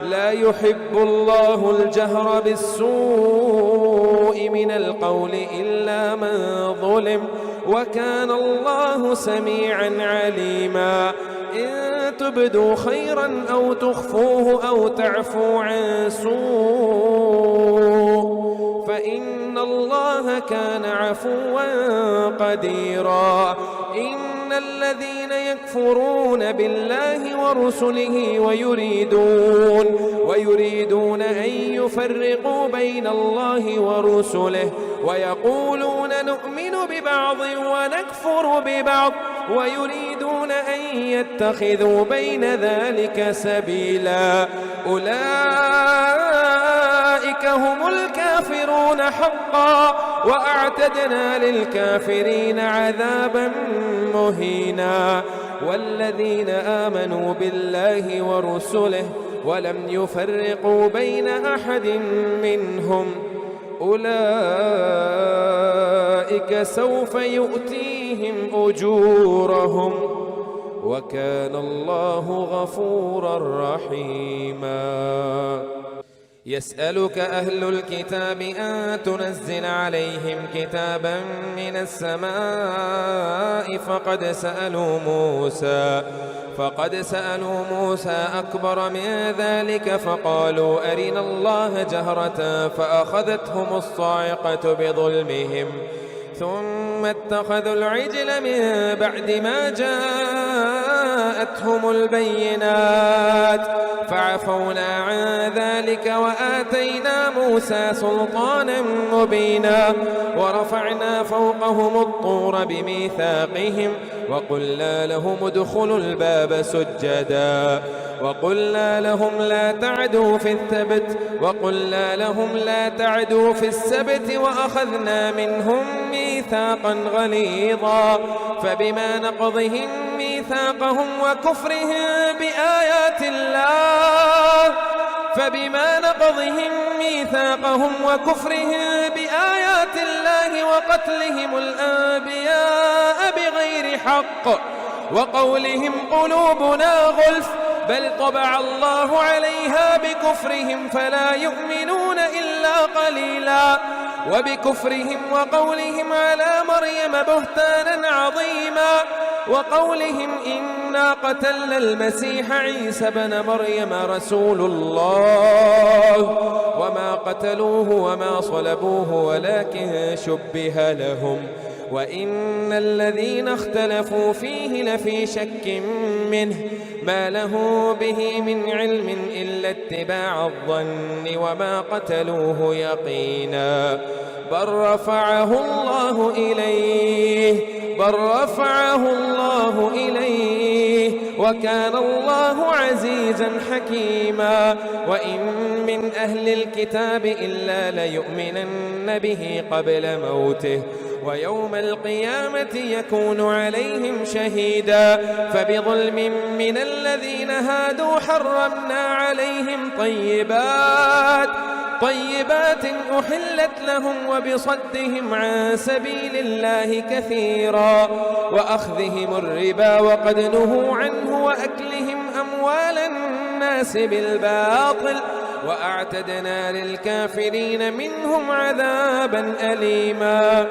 لا يحب الله الجهر بالسوء من القول إلا من ظلم وكان الله سميعا عليما. إن تبدوا خيرا أو تخفوه أو تعفوا عن سوء فإن الله كان عفوا قديرا. إن الذين يكفرون بالله ورسله ويريدون أن يفرقوا بين الله ورسله ويقولون نؤمن ببعض ونكفر ببعض ويريدون أن يتخذوا بين ذلك سبيلا. أولئك هم الكافرون حقا وأعتدنا للكافرين عذابا مهينا. والذين آمنوا بالله ورسله ولم يفرقوا بين أحد منهم أولئك سوف يؤتيهم أجورهم وكان الله غفورا رحيما. يسألك أهل الكتاب أن تنزل عليهم كتابا من السماء فقد سألوا موسى أكبر من ذلك فقالوا أرنا الله جهرة فأخذتهم الصاعقة بظلمهم ثم اتخذوا العجل من بعد ما جاءتهم البينات فعفونا عن ذلك وآتينا موسى سلطانا مبينا. ورفعنا فوقهم الطور بميثاقهم وقلنا لهم ادخلوا الباب سجدا وقلنا لهم لا تعدوا في السبت وأخذنا منهم ميثاقا غليظا. فبما نقضهم ميثاقهم وكفرهم بآيات الله وقتلهم الأنبياء بغير حق وقولهم قلوبنا غلف بل طبع الله عليها بكفرهم فلا يؤمنون إلا قليلا. وبكفرهم وقولهم على مريم بهتانا عظيما وقولهم إنا قتلنا المسيح عيسى بن مريم رسول الله وما قتلوه وما صلبوه ولكن شبه لهم وإن الذين اختلفوا فيه لفي شك منه ما له به من علم إلا اتباع الظن وما قتلوه يقينا. بل رفعه الله إليه وكان الله عزيزا حكيما. وإن من أهل الكتاب إلا ليؤمنن به قبل موته ويوم القيامة يكون عليهم شهيدا. فبظلم من الذين هادوا حرمنا عليهم طيبات أحلت لهم وبصدهم عن سبيل الله كثيرا وأخذهم الربا وقد نهوا عنه وأكلهم أموال الناس بالباطل وأعتدنا للكافرين منهم عذابا أليما.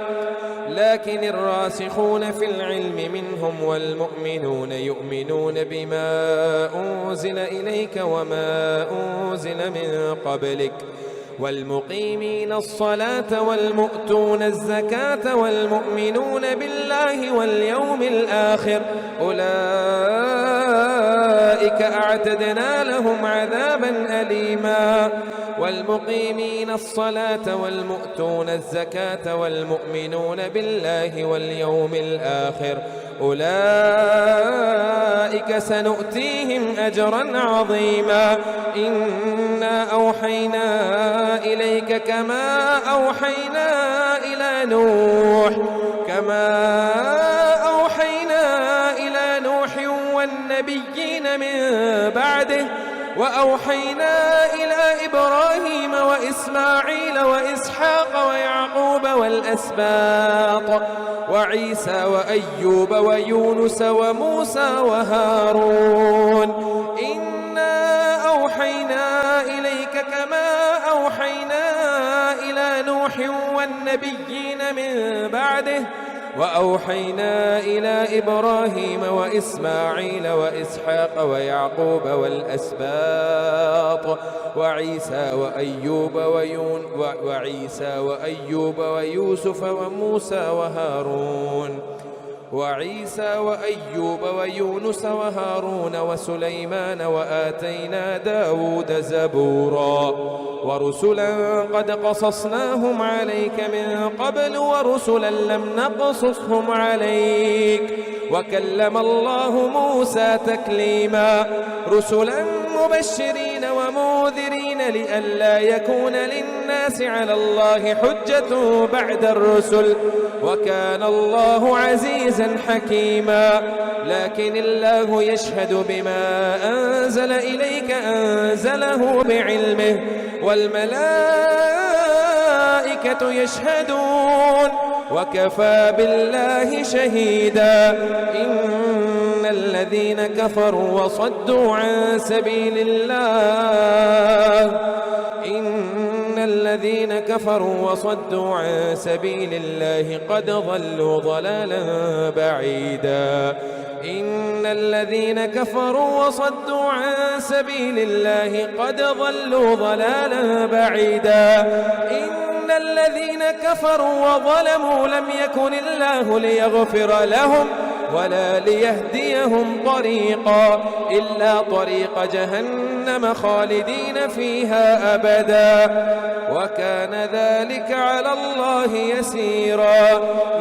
لكن الراسخون في العلم منهم والمؤمنون يؤمنون بما أنزل إليك وما أنزل من قبلك والمقيمين الصلاة والمؤتون الزكاة والمؤمنون بالله واليوم الآخر أولئك أعتدنا لهم عذابا أليما. والمقيمين الصلاة والمؤتون الزكاة والمؤمنون بالله واليوم الآخر أولئك سنؤتيهم أجرا عظيما. إنا أوحينا إليك كما أوحينا إلى نوح والنبيين من بعده وأوحينا إلى إبراهيم وإسماعيل وإسحاق ويعقوب والأسباط وعيسى وأيوب ويونس وموسى وهارون إنا أوحينا إليك كما أوحينا إلى نوح والنبيين من بعده وأوحينا إلى إبراهيم وإسماعيل وإسحاق ويعقوب والأسباط وعيسى وأيوب ويوسف وموسى وهارون ويونس وهارون وسليمان وآتينا داود زبورا ورسلا قد قصصناهم عليك من قبل ورسلا لم نقصصهم عليك وكلم الله موسى تكليما رسلا مبشرين ومنذرين لئلا يكون للناس على الله حجة بعد الرسل وكان الله عزيزا حكيما لكن الله يشهد بما أنزل إليك أنزله بعلمه والملائكة يشهدون وكفى بالله شهيدا إن الذين كفروا وصدوا عن سبيل الله قد ضلوا ضلالا بعيدا إن الذين كفروا وصدوا عن سبيل الله قد ضلوا ضلالا بعيدا إن الذين كفروا وظلموا لم يكن الله ليغفر لهم ولا ليهديهم طريقا إلا طريق جهنم خالدين فيها أبدا وكان ذلك على الله يسيرا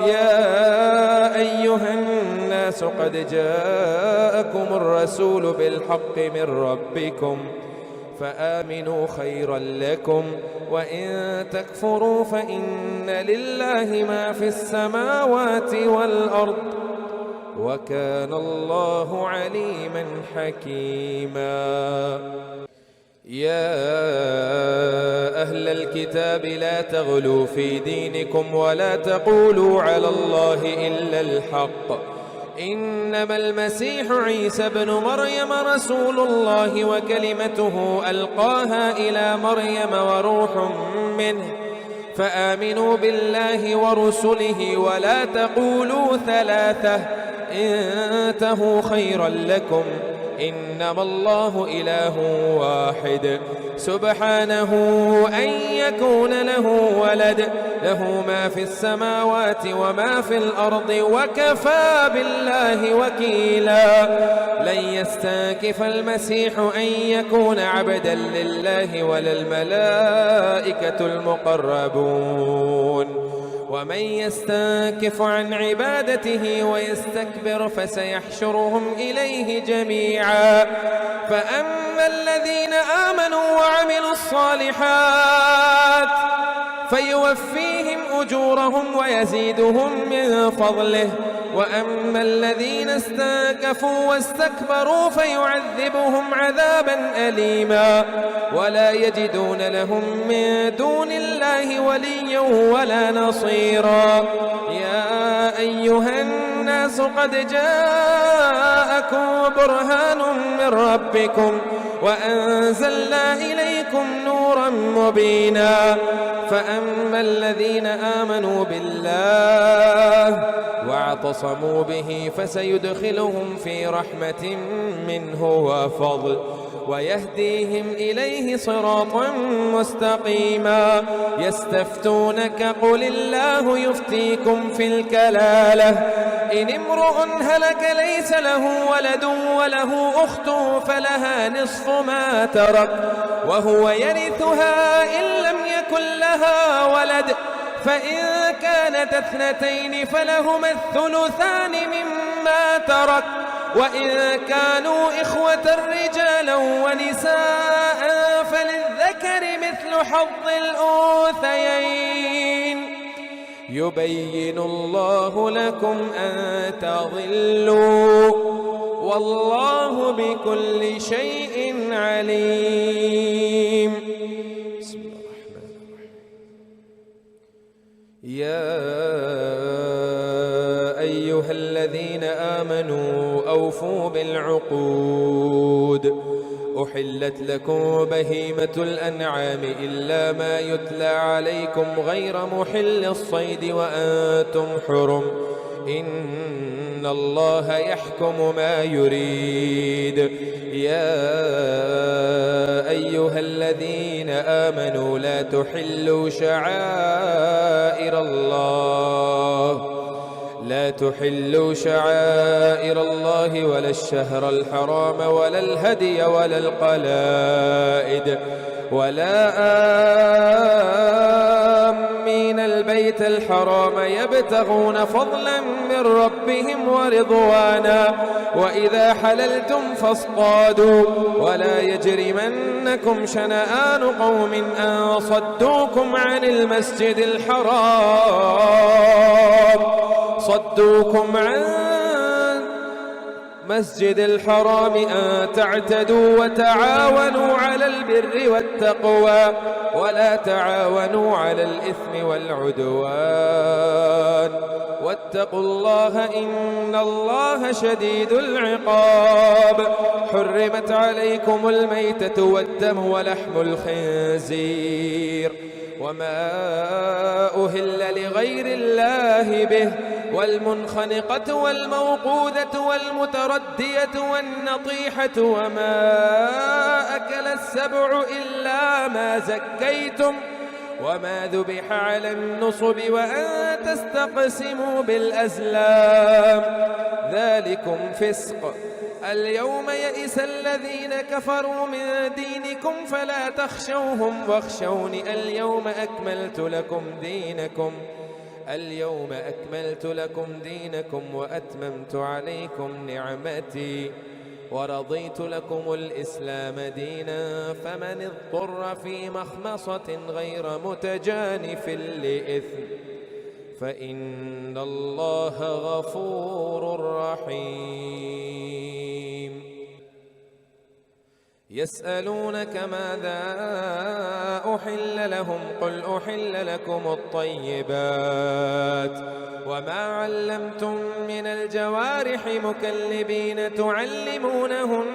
يا أيها الناس قد جاءكم الرسول بالحق من ربكم فآمنوا خيرا لكم وإن تكفروا فإن لله ما في السماوات والأرض وكان الله عليما حكيما يا أهل الكتاب لا تغلوا في دينكم ولا تقولوا على الله إلا الحق إنما المسيح عيسى بن مريم رسول الله وكلمته ألقاها إلى مريم وروح منه فآمنوا بالله ورسله ولا تقولوا ثلاثة انتهوا خيرا لكم إنما الله إله واحد سبحانه أن يكون له ولد له ما في السماوات وما في الأرض وكفى بالله وكيلا لن يستنكف المسيح أن يكون عبدا لله ولا الملائكة المقربون ومن يستنكف عن عبادته ويستكبر فسيحشرهم إليه جميعا فأما الذين آمنوا وعملوا الصالحات فيوفيهم أجورهم ويزيدهم من فضله وأما الذين استنكفوا واستكبروا فيعذبهم عذابا أليما ولا يجدون لهم من دون الله وليا ولا نصيرا يا أيها الناس قد جاءكم برهان من ربكم وأنزلنا إليكم نورا مبينا فأما الذين آمنوا بالله واعتصموا به فسيدخلهم في رحمة منه وفضل ويهديهم إليه صراطا مستقيما يستفتونك قل الله يفتيكم في الكلالة إن امرؤ هلك ليس له ولد وله أخت فلها نصف ما ترك وهو يرثها إن لم يكن لها ولد فإن كانت اثنتين فلهما الثلثان مما ترك وإن كانوا إخوة رجالا ونساء فللذكر مثل حظ الأنثيين يبين الله لكم أن تضلوا والله بكل شيء عليم. بسم الله الرحمن الرحيم. يا أيها الذين آمنوا أوفوا بالعقود أحلت لكم بهيمة الأنعام إلا ما يتلى عليكم غير محل الصيد وأنتم حرم إن الله يحكم ما يريد. يا أيها الذين آمنوا لا تحلوا شعائر الله ولا الشهر الحرام ولا الهدي ولا القلائد ولا آمين البيت الحرام يبتغون فضلا من ربهم ورضوانا وإذا حللتم فاصطادوا ولا يجرمنكم شنآن قوم أن صدوكم عن المسجد الحرام أن تعتدوا وتعاونوا على البر والتقوى ولا تعاونوا على الإثم والعدوان واتقوا الله إن الله شديد العقاب. حرمت عليكم الميتة والدم ولحم الخنزير وما أهل لغير الله به والمنخنقة والموقوذة والمتردية والنطيحة وما أكل السبع إلا ما زكيتم وما ذبح على النصب وأن تستقسموا بالأزلام ذلكم فسق. اليوم يئس الذين كفروا من دينكم فلا تخشوهم واخشون اليوم أكملت لكم دينكم وأتممت عليكم نعمتي ورضيت لكم الإسلام دينا فمن اضطر في مخمصة غير متجانف لإثم فإن الله غفور رحيم. يسألونك ماذا أحل لهم قل أحل لكم الطيبات وما علمتم من الجوارح مكلبين تعلمونهن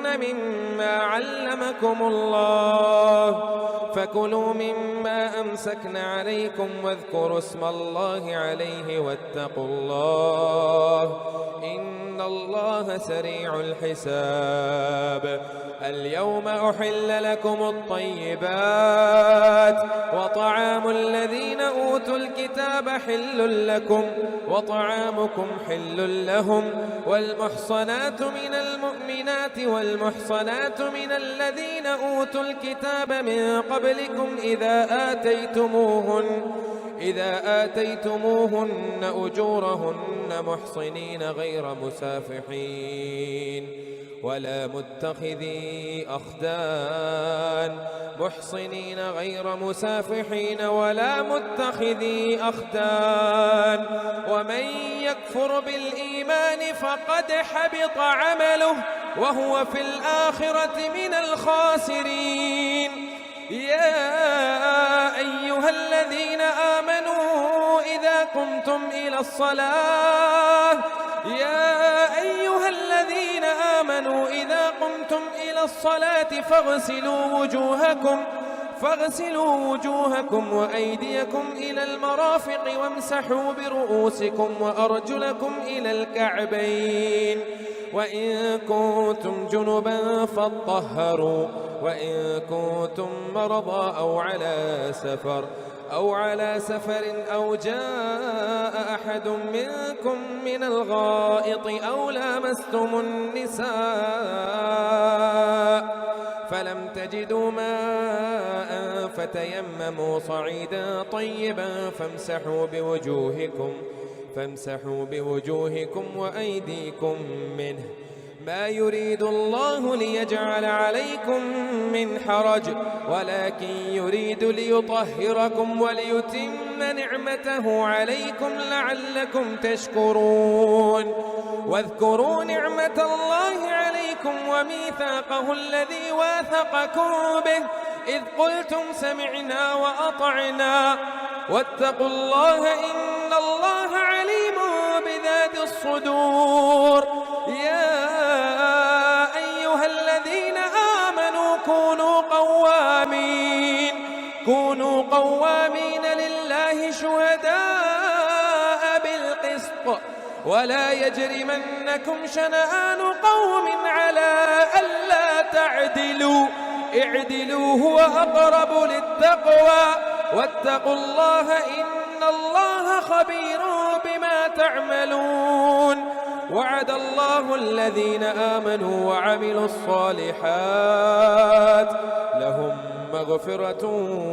مما علمكم الله فكلوا مما أمسكن عليكم واذكروا اسم الله عليه واتقوا الله إن الله سريع الحساب. اليوم أحل لكم الطيبات وطعام الذين أوتوا الكتاب حل لكم وطعامكم حل لهم والمحصنات من المؤمنات والمحصنات من الذين أوتوا الكتاب من قبلكم إذا آتيتموهن أجورهن محصنين غير مسافحين ولا متخذي أخدان محصنين غير مسافحين ولا متخذي أخدان ومن يكفر بالإيمان فقد حبط عمله وهو في الآخرة من الخاسرين. يا أيها الذين آمنوا إذا قمتم إلى الصلاة فاغسلوا وجوهكم وأيديكم إلى المرافق وامسحوا برؤوسكم وأرجلكم إلى الكعبين وإن كنتم جنبا فاطهروا وإن كنتم مرضى أو على سفر أو جاء أحد منكم من الغائط أو لامستم النساء فلم تجدوا ماء فتيمموا صعيدا طيبا فامسحوا بوجوهكم وأيديكم منه ما يريد الله ليجعل عليكم من حرج ولكن يريد ليطهركم وليتم نعمته عليكم لعلكم تشكرون. واذكروا نعمة الله عليكم وميثاقه الذي واثقكم به إذ قلتم سمعنا وأطعنا واتقوا الله إن الله عليم بذات الصدور. يا أيها الذين آمنوا كونوا قوامين لله شهداء بالقسط ولا يجرمنكم شنآن قوم على ألا تعدلوا اعدلوا هو أقرب للتقوى واتقوا الله إن الله خبير بما تعملون. وعد الله الذين آمنوا وعملوا الصالحات لهم مغفرة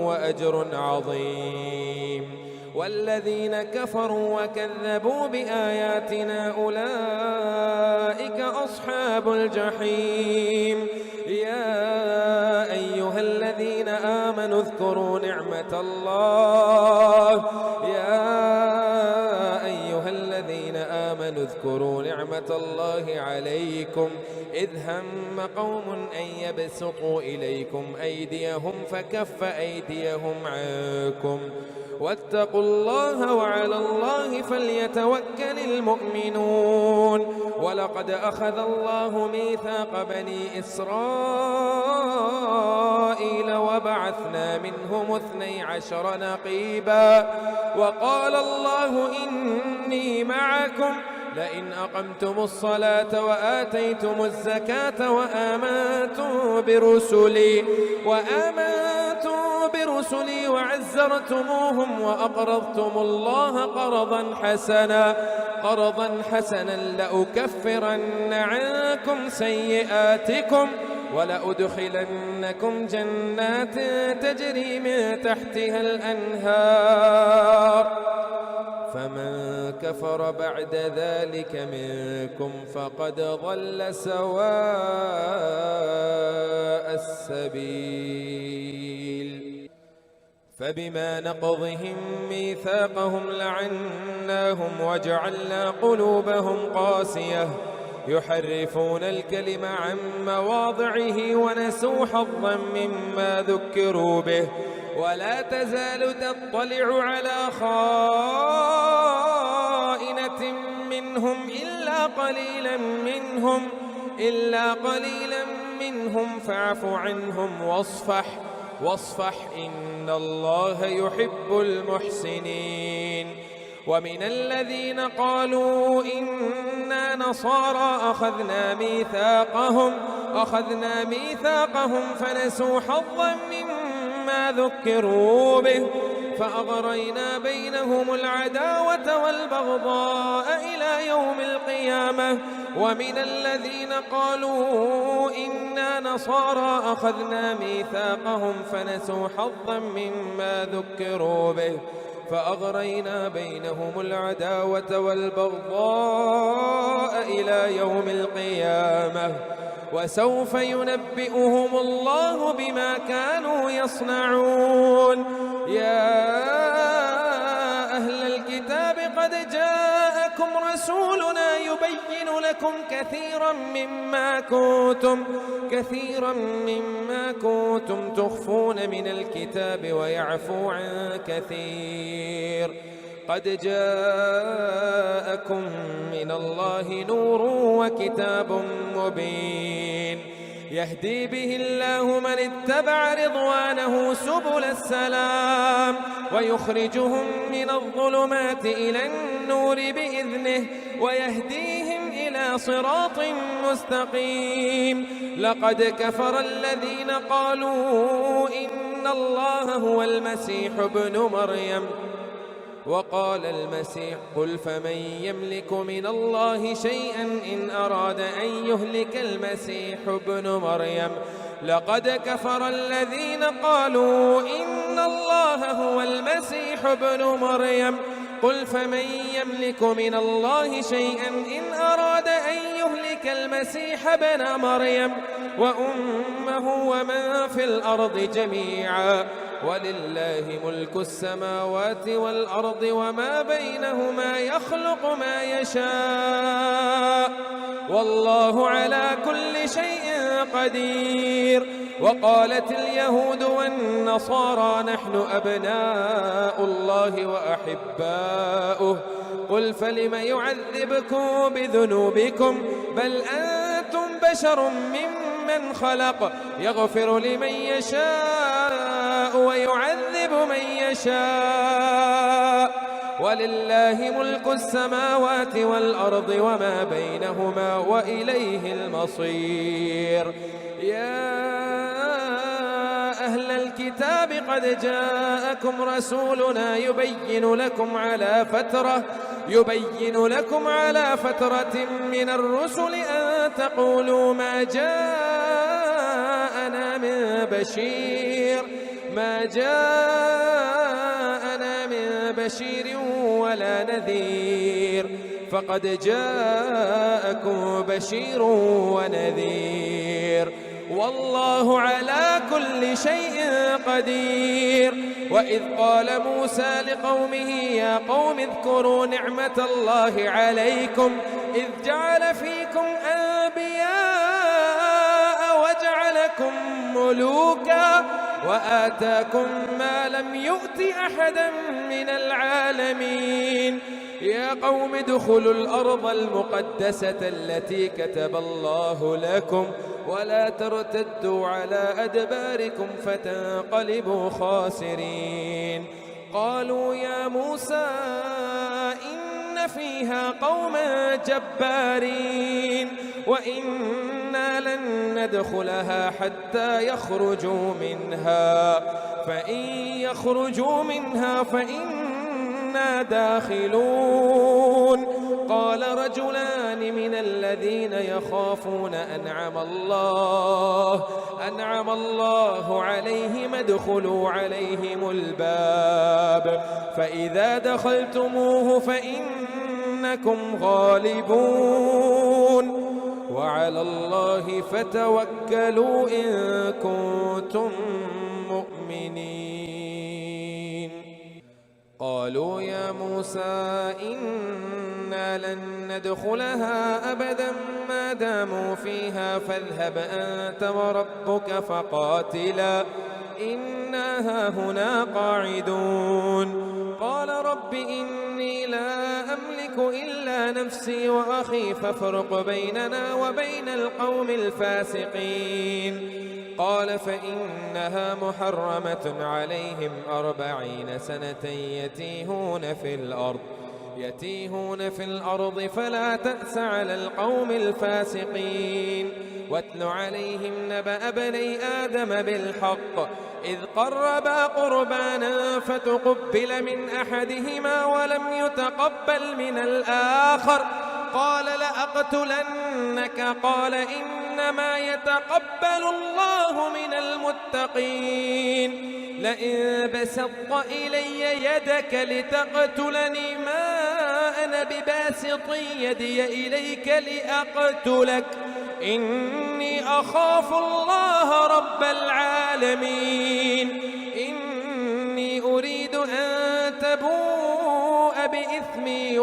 وأجر عظيم والذين كفروا وكذبوا بآياتنا أولئك أصحاب الجحيم. يا أيها الذين آمنوا اذكروا نعمة الله اذكروا نعمة الله عليكم إذ هم قوم أن يبسطوا إليكم أيديهم فكف أيديهم عنكم واتقوا الله وعلى الله فليتوكل المؤمنون. ولقد أخذ الله ميثاق بني إسرائيل وبعثنا منهم 12 نقيبا وقال الله إني معكم لئن أقمتم الصلاة وآتيتم الزكاة وآمنتم برسلي وعزرتموهم وأقرضتم الله قرضا حسنا لأكفرن عنكم سيئاتكم ولأدخلنكم جنات تجري من تحتها الأنهار فمن كفر بعد ذلك منكم فقد ضل سواء السبيل. فبما نقضهم ميثاقهم لعناهم وجعلنا قلوبهم قاسية يحرفون الكلم عن مواضعه ونسوا حظا مما ذكروا به ولا تزال تطلع على خائنة منهم إلا قليلا منهم فاعف عنهم واصفح إن الله يحب المحسنين. ومن الذين قالوا إنا نصارى أخذنا ميثاقهم فنسوا حظا مما ذكروا به فأغرينا بينهم العداوة والبغضاء إلى يوم القيامة. ومن الذين قالوا إنا نصارى أخذنا ميثاقهم فنسوا حظا مما ذكروا به فأغرينا بينهم العداوة والبغضاء إلى يوم القيامة وسوف ينبئهم الله بما كانوا يصنعون. يا أهل الكتاب قد جاءكم رسولنا يبين لكم كثيرا مما كنتم تخفون من الكتاب ويعفو عن كثير. قد جاءكم من الله نور وكتاب مبين يهدي به الله من اتبع رضوانه سبل السلام ويخرجهم من الظلمات إلى النور بإذنه ويهديهم إلى صراط مستقيم. لقد كفر الذين قالوا إن الله هو المسيح ابن مريم وقال المسيح قل فمن يملك من الله شيئا إن أراد أن يهلك المسيح ابن مريم. لقد كفر الذين قالوا إن الله هو المسيح ابن مريم قل فمن يملك من الله شيئا إن أراد أن يهلك المسيح ابن مريم وأمه ومن في الأرض جميعا ولله ملك السماوات والأرض وما بينهما يخلق ما يشاء والله على كل شيء قدير. وقالت اليهود والنصارى نحن أبناء الله وأحباؤه قل فلم يعذبكم بذنوبكم بل أنتم بشر ممن خلق يغفر لمن يشاء ويعذب يعذب من يشاء ولله ملك السماوات والأرض وما بينهما وإليه المصير. يا أهل الكتاب قد جاءكم رسولنا يبين لكم على فترة من الرسل أن تقولوا ما جاءنا من بشير ولا نذير، فقد جاءكم بشير ونذير والله على كل شيء قدير. وإذ قال موسى لقومه يا قوم اذكروا نعمة الله عليكم إذ جعل فيكم أنبياء وجعلكم ملوكا وآتاكم ما لم يؤت أحدا من العالمين. يا قوم ادخلوا الأرض المقدسة التي كتب الله لكم ولا ترتدوا على أدباركم فتنقلبوا خاسرين. قالوا يا موسى إن فيها قوما جبارين وإنا لن ندخلها حتى يخرجوا منها فإن يخرجوا منها فإنا داخلون. قال رجلان من الذين يخافون أنعم الله عليهم ادخلوا عليهم الباب فإذا دخلتموه فإنكم غالبون وعلى الله فتوكلوا إن كنتم مؤمنين. قالوا يا موسى إنا لن ندخلها أبدا ما داموا فيها فاذهب أنت وربك فقاتلا إنا هاهنا قاعدون. قال رب إني لا أملك إلا نفسي وأخي فافرق بيننا وبين القوم الفاسقين. قال فإنها محرمة عليهم 40 سنة يتيهون في الأرض فلا تأس على القوم الفاسقين. واتل عليهم نبأ بني آدم بالحق إذ قربا قربانا فتقبل من أحدهما ولم يتقبل من الآخر قال لأقتلنك قال إنما يتقبل الله من المتقين. لئن بسطت إلي يدك لتقتلني ما أنا بباسط يدي إليك لأقتلك إني أخاف الله رب العالمين. إني أريد أن تبوء بإثمي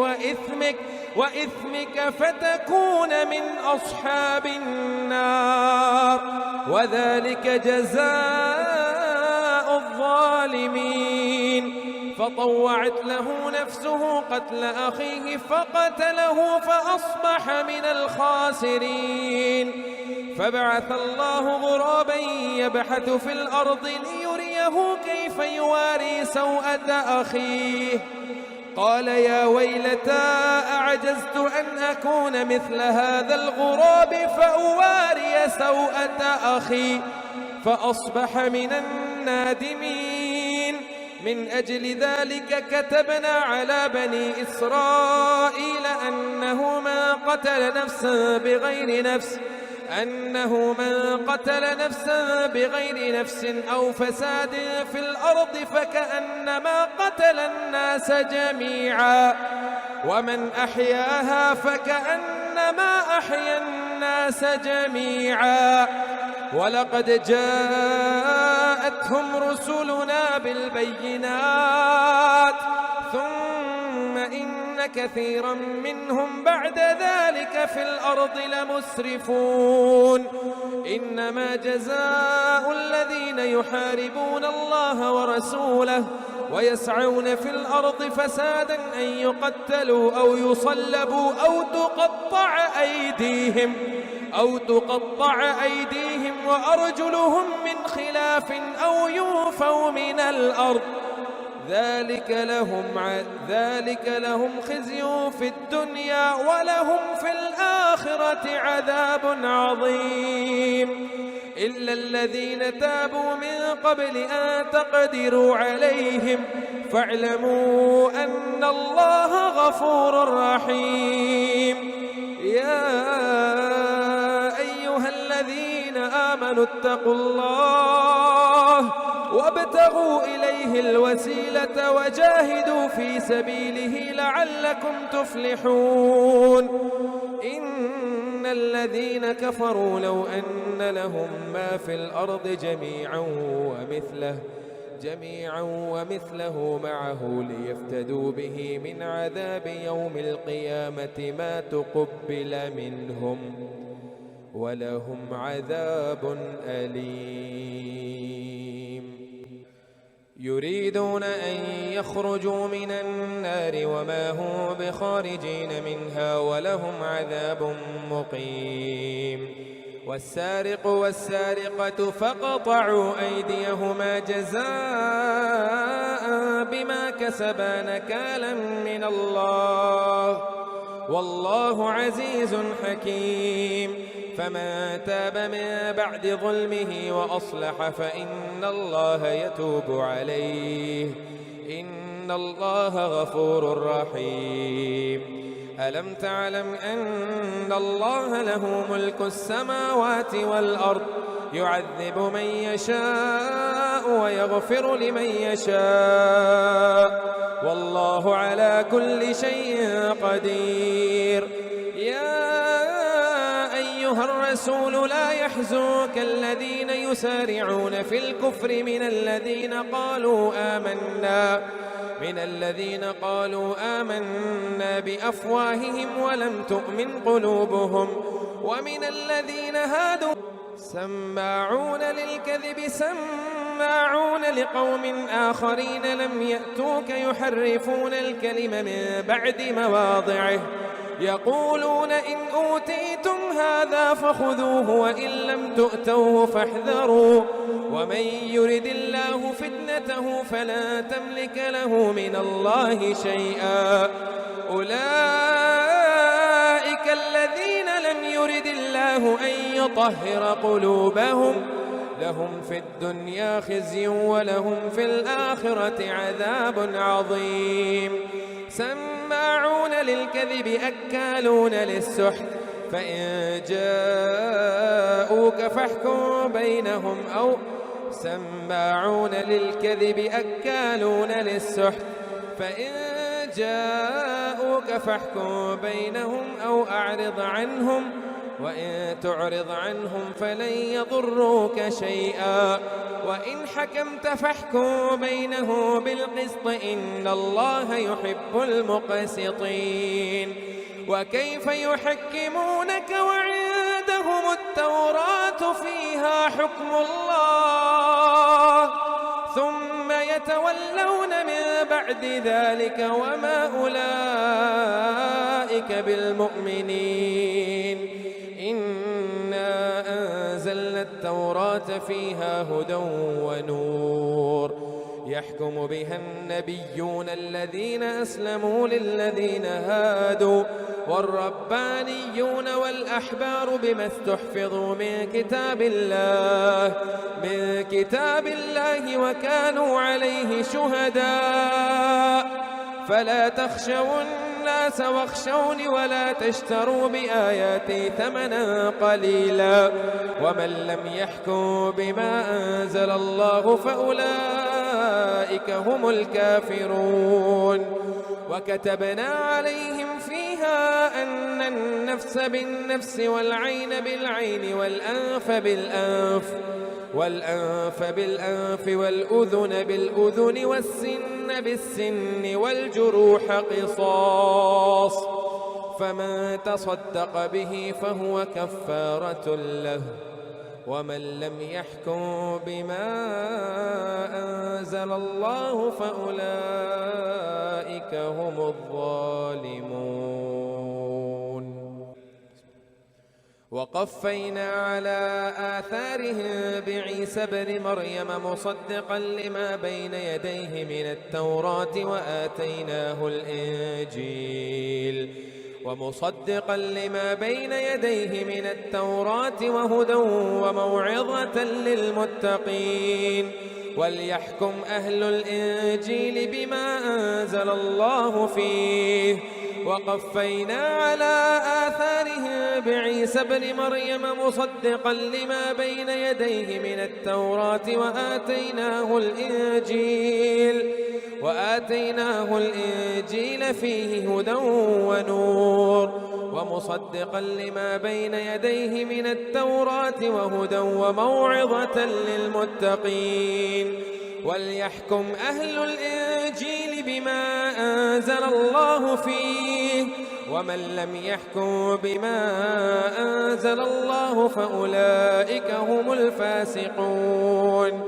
وإثمك فتكون من أصحاب النار وذلك جزاء الظالمين. فطوعت له نفسه قتل أخيه فقتله فأصبح من الخاسرين. فبعث الله غرابا يبحث في الأرض ليريه كيف يواري سوءة أخيه قال يا ويلتى أعجزت أن أكون مثل هذا الغراب فأواري سوءة أخي فأصبح من النادمين. من أجل ذلك كتبنا على بني إسرائيل أنه من قتل نفسا بغير نفس أو فساد في الأرض فكأنما قتل الناس جميعا ومن أحياها فكأنما أحيا الناس جميعا. ولقد جاءتهم رسلنا بالبينات ثم إن كثيرا منهم بعد ذلك في الأرض لمسرفون. إنما جزاء الذين يحاربون الله ورسوله ويسعون في الأرض فسادا أن يقتلوا أو يصلبوا أو تقطع أيديهم وأرجلهم من خلاف أو ينفوا من الأرض ذلك لهم خزي في الدنيا ولهم في الآخرة عذاب عظيم إلا الذين تابوا من قبل أن تقدروا عليهم فاعلموا أن الله غفور رحيم. يا أيها الذين آمنوا اتقوا الله وابتغوا إليه الوسيلة وجاهدوا في سبيله لعلكم تفلحون. إن الذين كفروا لو أن لهم ما في الأرض جميعا ومثله معه ليفتدوا به من عذاب يوم القيامة ما تقبل منهم ولهم عذاب أليم. يريدون أن يخرجوا من النار وما هم بخارجين منها ولهم عذاب مقيم. والسارق والسارقة فاقطعوا أيديهما جزاء بما كسبا نكالا من الله والله عزيز حكيم. فمن تاب من بعد ظلمه وأصلح فإن الله يتوب عليه إن الله غفور رحيم. ألم تعلم أن الله له ملك السماوات والأرض يعذب من يشاء ويغفر لمن يشاء والله على كل شيء قدير. يا أيها الرسول لا يحزنك الذين يسارعون في الكفر من الذين قالوا آمنا بأفواههم ولم تؤمن قلوبهم ومن الذين هادوا سماعون للكذب سماعون لقوم آخرين لم يأتوك يحرفون الكلم من بعد مواضعه يقولون إن أوتيتم هذا فخذوه وإن لم تؤتوه فاحذروا ومن يرد الله فتنته فلا تملك له من الله شيئا. أولئك الذين لم يرد الله أن يطهر قلوبهم لهم في الدنيا خزي ولهم في الآخرة عذاب عظيم. سماعون للكذب أكالون للسحت فإن جاءوك فاحكم بينهم أو سماعون للكذب أكالون للسحت فإن جاءوك فاحكم بينهم أو أعرض عنهم وإن تعرض عنهم فلن يضروك شيئا وإن حكمت فاحكم بينهم بالقسط إن الله يحب المقسطين. وكيف يحكمونك وعندهم التوراة فيها حكم الله ثم يتولون من بعد ذلك وما أولئك بالمؤمنين. إنا أنزلنا التوراة فيها هدى ونور يحكم بها النبيون الذين أسلموا للذين هادوا والربانيون والأحبار بما استحفظوا من كتاب الله وكانوا عليه شهداء فلا تخشوا الناس واخشوني ولا تشتروا بآياتي ثمنا قليلا ومن لم يحكم بما أنزل الله فأولئك هم الكافرون. وكتبنا عليهم فيها أن النفس بالنفس والعين بالعين والأنف بالأنف والأذن بالأذن والسن بالسن والجروح قصاص فمن تصدق به فهو كفارة له ومن لم يحكم بما أنزل الله فأولئك هم الظالمون. وقفينا على آثارهم بعيسى ابن مريم مصدقا لما بين يديه من التوراة وهدى وموعظة للمتقين وليحكم أهل الإنجيل بما أنزل الله فيه. وقفينا على آثارهم بعيسى ابن مريم مصدقا لما بين يديه من التوراة وآتيناه الإنجيل فيه هدى ونور ومصدقا لما بين يديه من التوراة وهدى وموعظة للمتقين وليحكم أهل الإنجيل بما أنزل الله فيه ومن لم يحكم بما أنزل الله فأولئك هم الفاسقون.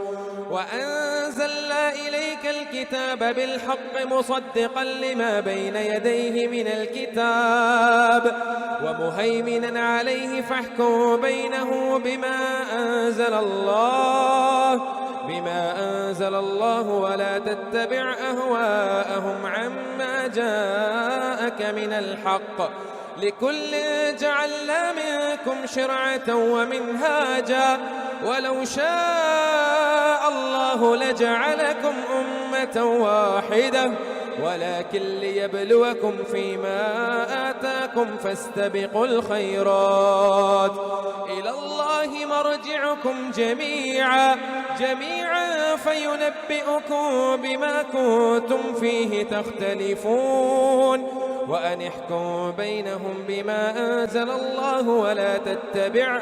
وأنزلنا إليك الكتاب بالحق مصدقا لما بين يديه من الكتاب ومهيمنا عليه فاحكم بينه بما أنزل الله ولا تتبع أهواءهم عما جاءك من الحق لكل جعلنا منكم شرعة ومنهاجا ولو شاء الله لجعلكم أمة واحدة ولكن ليبلوكم فيما آتاكم فاستبقوا الخيرات إلى الله مرجعكم جميعا فينبئكم بما كنتم فيه تختلفون وأن احكم بينهم بما أنزل الله ولا تتبع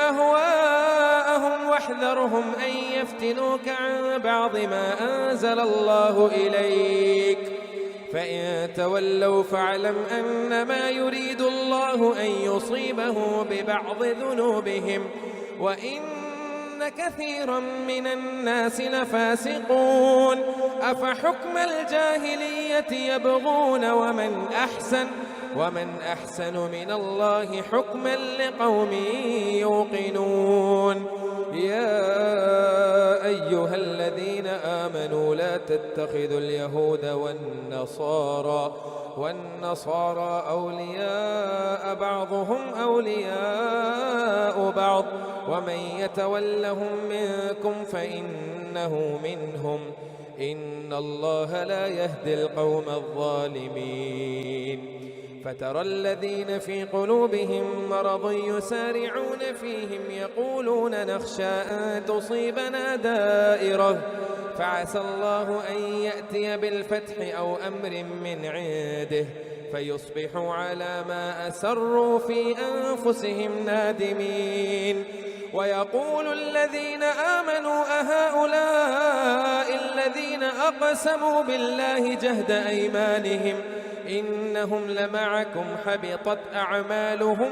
أهواءهم واحذرهم أن يفتنوك عن بعض ما أنزل الله إليك فإن تولوا فاعلم أنما يريد الله أن يصيبه ببعض ذنوبهم وإن كثيرا من الناس لفاسقون. أفحكم الجاهلية يبغون ومن أحسن من الله حكما لقوم يوقنون. يا أيها الذين آمنوا لا تتخذوا اليهود والنصارى أولياء بعضهم أولياء بعض ومن يتولهم منكم فإنه منهم إن الله لا يهدي القوم الظالمين. فترى الذين في قلوبهم مرض يسارعون فيهم يقولون نخشى أن تصيبنا دائرة فعسى الله أن يأتي بالفتح أو أمر من عنده فيصبحوا على ما أسروا في أنفسهم نادمين. ويقول الذين آمنوا أهؤلاء الذين أقسموا بالله جهد أيمانهم إنهم لمعكم حبطت أعمالهم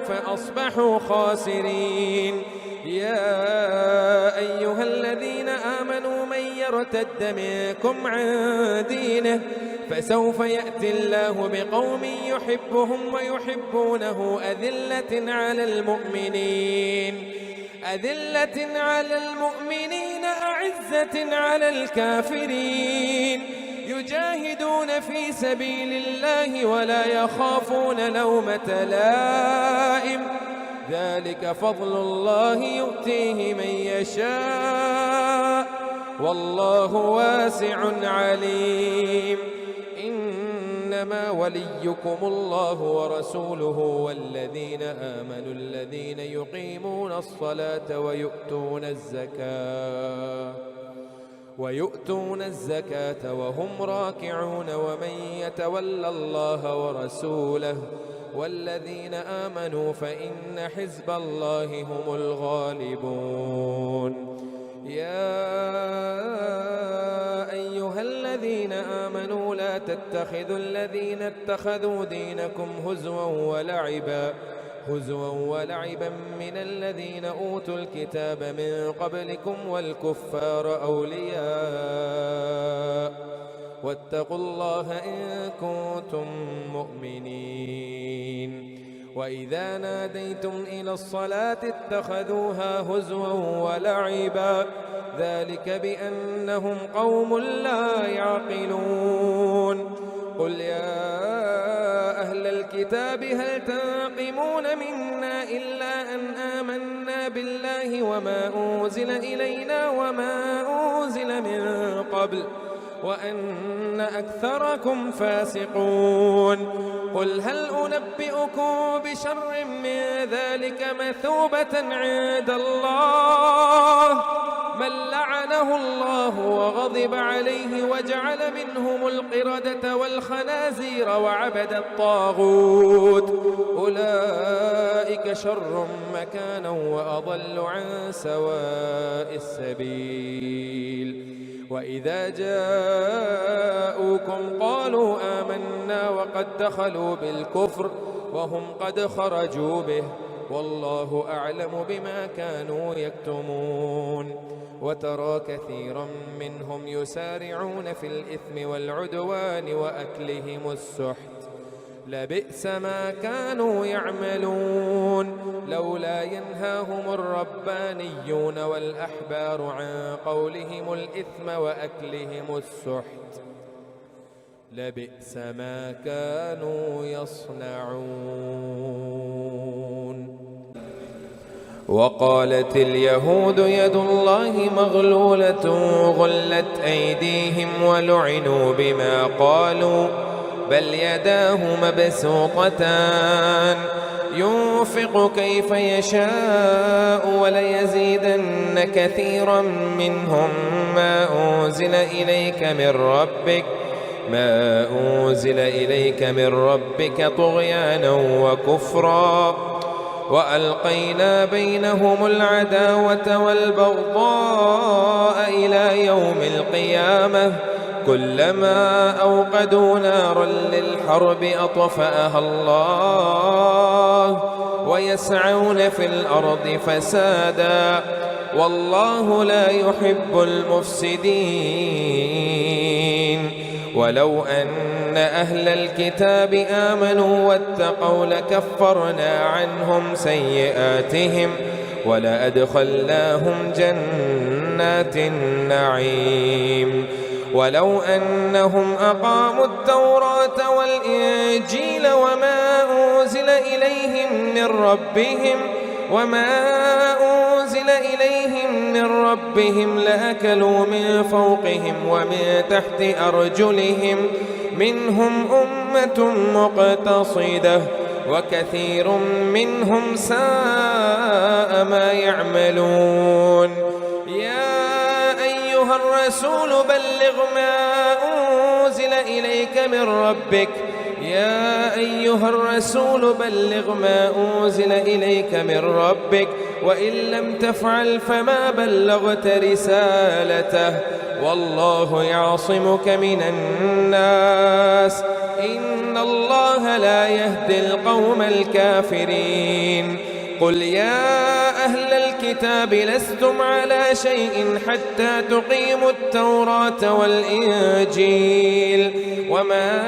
فأصبحوا خاسرين. يا أيها الذين آمنوا من يرتد منكم عن دينه فسوف يأتي الله بقوم يحبهم ويحبونه أذلة على المؤمنين أعزة على الكافرين يجاهدون في سبيل الله ولا يخافون لومة لائم ذلك فضل الله يؤتيه من يشاء والله واسع عليم. إنما وليكم الله ورسوله والذين آمنوا الذين يقيمون الصلاة ويؤتون الزكاة وهم راكعون ومن يتول الله ورسوله والذين آمنوا فإن حزب الله هم الغالبون. يا أيها الذين آمنوا لا تتخذوا الذين اتخذوا دينكم هزوا ولعبا من الذين أوتوا الكتاب من قبلكم والكفار أولياء واتقوا الله إن كنتم مؤمنين. وإذا ناديتم إلى الصلاة اتخذوها هزوا ولعبا ذلك بأنهم قوم لا يعقلون. قل يا أهل الكتاب هل تنقمون منا إلا أن آمنا بالله وما أنزل إلينا وما أنزل من قبل وأن أكثركم فاسقون. قل هل أنبئكم بشر من ذلك مثوبة عند الله من لعنه الله وغضب عليه وجعل منهم القردة والخنازير وعبد الطاغوت أولئك شر مكانا وأضل عن سواء السبيل. وإذا جاءوكم قالوا آمنا وقد دخلوا بالكفر وهم قد خرجوا به والله أعلم بما كانوا يكتمون. وترى كثيرا منهم يسارعون في الإثم والعدوان وأكلهم السحت لبئس ما كانوا يعملون. لولا ينهاهم الربانيون والأحبار عن قولهم الإثم وأكلهم السحت لبئس ما كانوا يصنعون. وقالت اليهود يد الله مغلولة غلت أيديهم ولعنوا بما قالوا بل يداه مبسوطتان ينفق كيف يشاء وليزيدن كثيرا منهم ما أنزل إليك من ربك طغيانا وكفرا وألقينا بينهم العداوة والبغضاء إلى يوم القيامة كلما أوقدوا نارا للحرب أطفأها الله ويسعون في الأرض فسادا والله لا يحب المفسدين. ولو أن أهل الكتاب آمنوا واتقوا لكفرنا عنهم سيئاتهم ولأدخلناهم جنات النعيم. ولو أنهم أقاموا التوراة والإنجيل وما أنزل إليهم من ربهم لأكلوا من فوقهم ومن تحت أرجلهم منهم أمة مقتصدة وكثير منهم ساء ما يعملون. يا أيها الرسول بلغ ما أنزل إليك من ربك وإن لم تفعل فما بلغت رسالته والله يعصمك من الناس إن الله لا يهدي القوم الكافرين. قل يا أهل الكتاب لستم على شيء حتى تقيموا التوراة والإنجيل وما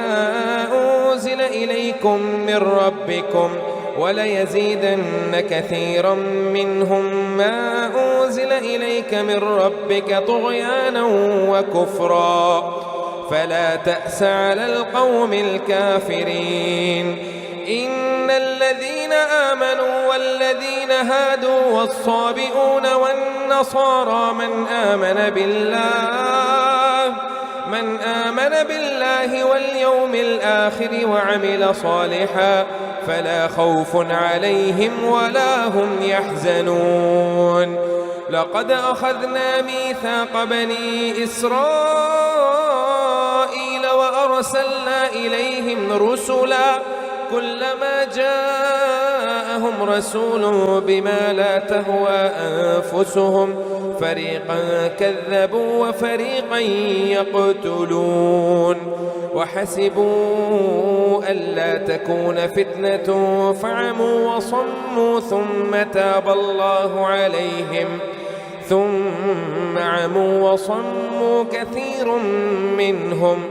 أنزل إليكم من ربكم وليزيدن كثيرا منهم ما أنزل إليك من ربك طغيانا وكفرا فلا تأس على القوم الكافرين. إن الذين آمنوا والذين هادوا والصابئون والنصارى من آمن بالله واليوم الآخر وعمل صالحا فلا خوف عليهم ولا هم يحزنون. لقد أخذنا ميثاق بني إسرائيل وأرسلنا إليهم رسلا كلما جاءهم رسول بما لا تهوى أنفسهم فريقا كذبوا وفريقا يقتلون وحسبوا ألا تكون فتنة فعموا وصموا ثم تاب الله عليهم ثم عموا وصموا كثير منهم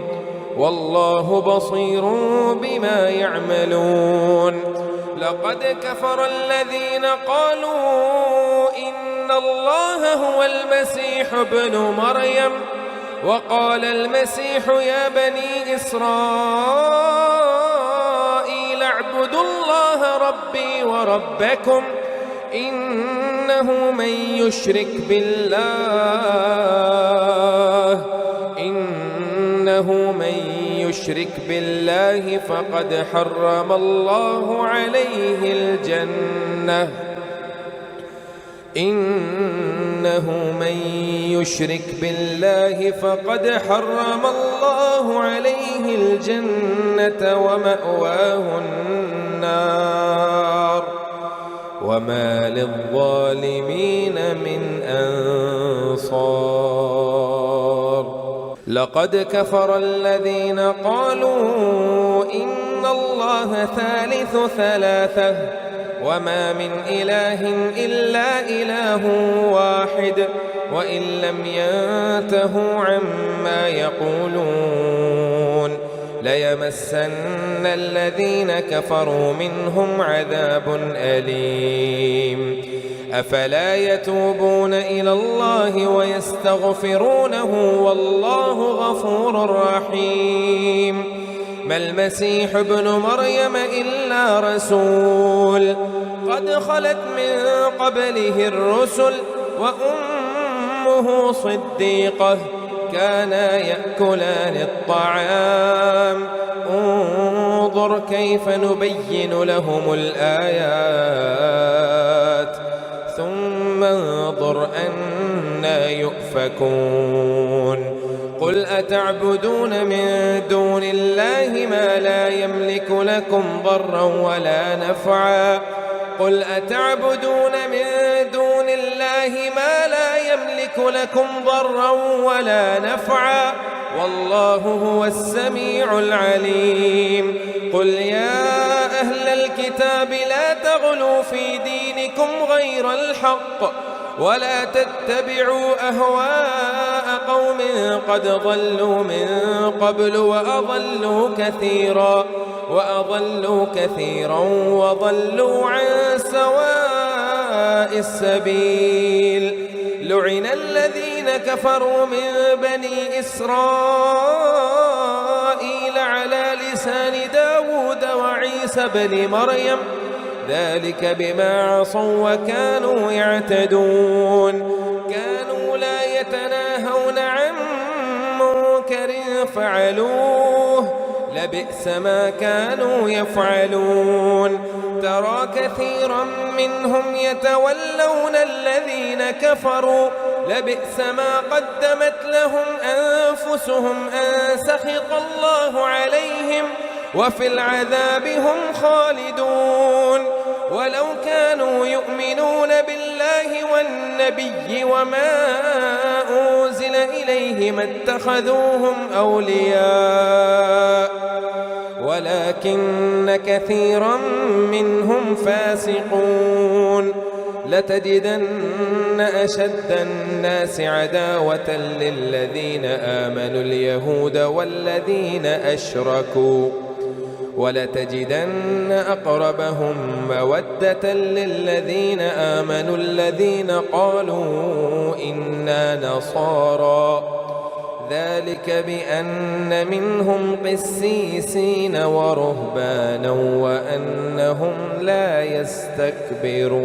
والله بصير بما يعملون. لقد كفر الذين قالوا إن الله هو المسيح ابن مريم وقال المسيح يا بني إسرائيل اعبدوا الله ربي وربكم إنه من يشرك بالله فقد حرم الله عليه الجنة إنه من يشرك بالله فقد حرم الله عليه الجنة ومأواه النار وما للظالمين من أنصار. لقد كفر الذين قالوا إن الله ثالث ثلاثة وما من إله إلا إله واحد وإن لم ينتهوا عما يقولون ليمسن الذين كفروا منهم عذاب أليم. أفلا يتوبون إلى الله ويستغفرونه والله غفور رحيم. ما المسيح ابن مريم إلا رسول قد خلت من قبله الرسل وأمه صديقة كانا يأكلان الطعام انظر كيف نبين لهم الآيات ثم انظر أنى يؤفكون. قل أتعبدون من دون الله ما لا يملك لكم ضرا ولا نفعا قل أتعبدون من دون الله ما لا يملك لكم ضرا ولا نفعا والله هو السميع العليم. قل يا أهل الكتاب لا تغلوا في دينكم غير الحق ولا تتبعوا أهواء قوم قد ضلوا من قبل وأضلوا كثيرا وضلوا عن سواء السبيل. لعن الذين كفروا من بني إسرائيل على لسان داود وعيسى بن مريم ذلك بما عصوا وكانوا يعتدون. كانوا لا يتناهون عن منكر فعلوه لبئس ما كانوا يفعلون. ترى كثيرا منهم يتولون الذين كفروا لبئس ما قدمت لهم أنفسهم أن سخط الله عليهم وفي العذاب هم خالدون. ولو كانوا يؤمنون بالله والنبي وما أنزل إليه ما اتخذوهم أولياء ولكن كثيرا منهم فاسقون. لتجدن أشد الناس عداوة للذين آمنوا اليهود والذين أشركوا ولتجدن أقربهم مودة للذين آمنوا الذين قالوا إنا نصارى ذلك بأن منهم قسيسين ورهبانا وأنهم لا يستكبرون.